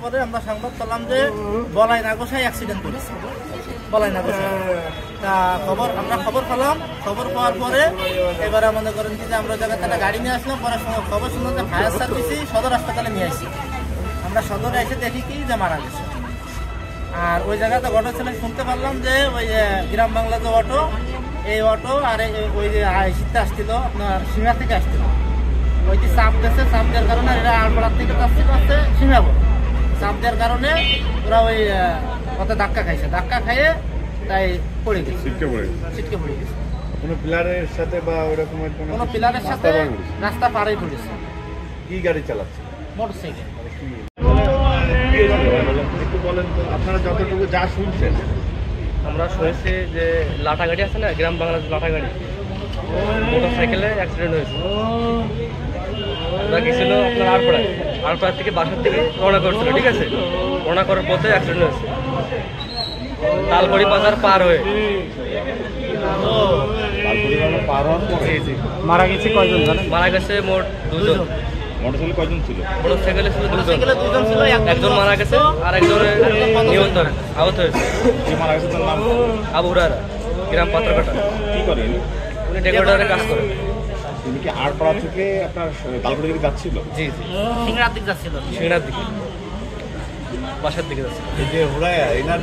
পরে আমরা সংবাদ পেলাম যে বলাই নাগোসায় অ্যাক্সিডেন্ট করেছে। বলাই নাগোসায় তা আমরা খবর পেলাম। খবর পাওয়ার পরে এবারে মনে করেন যে আমরা জায়গাতে একটা গাড়ি নিয়ে আসলাম। পরে খবর শুনলাম যে ফায়ার সার্ভিসই সদর হাসপাতালে নিয়ে আসি। আমরা সদরে এসে দেখি কি যে মারা গেছে। আর ওই জায়গাতে ঘটনা শুনতে পারলাম যে ওই গ্রাম বাংলা যে অটো, এই অটো আর ওই যে শীতে আসছিল আপনার সিঙ্গা থেকে আসছিল, ওইটি চাপ দিয়েছে। চাপ দেওয়ার কারণে এরা আলপাড়ার থেকে যাচ্ছিল হচ্ছে সিঙ্গাপুর। চাপ দেওয়ার কারণে ওরা ওই পথে ধাক্কা খাইছে। ধাক্কা খাইয়ে তাই পড়ে গেছে, ছিটকে পড়ে গেছে। কোনো পিলারের সাথে বা ওরকম কোনো পিলারের সাথে রাস্তা পাড়েই পড়েছে। কি গাড়ি চালাচ্ছে? মোটরসাইকেল। একটু বলেন তো আপনারা যতটুকু যা শুনছেন। আমরা শুনেছি যে লাটা গাড়ি আছে না, গ্রাম বাংলার লাটা গাড়ি, মোটর সাইকেলে অ্যাক্সিডেন্ট হয়েছে। ওরা গেছিল আপনার আড়পাড়ার থেকে বাসার থেকে রওনা করছিল, ঠিক আছে। রওনা করার পথে অ্যাক্সিডেন্ট হয়েছে তালবড়ি বাজার পার হয়ে। মারা গেছে কয়জন জানেন? মারা গেছে মোট 2 জন। মোটরসাইকেল কয়জন ছিল? মোটরসাইকেলে ছিল 2 জন ছিল, একজন মারা গেছে আর একজন নিহত আহত হয়েছে। মারা গেছে তার নাম আবু হুরায়রা, গ্রাম পাত্রকাটা। কি করেন উনি ডেকোরেটরের কাজ করেন। তিনি কি আড়পাড়া থেকে আপনার তালবড়ি দিকে যাচ্ছিল? জি জি, সিংড়ার দিকে যাচ্ছিল, সিংড়ার দিকে, বাসার দিকে যাচ্ছিল। এই যে হুরায়া এনার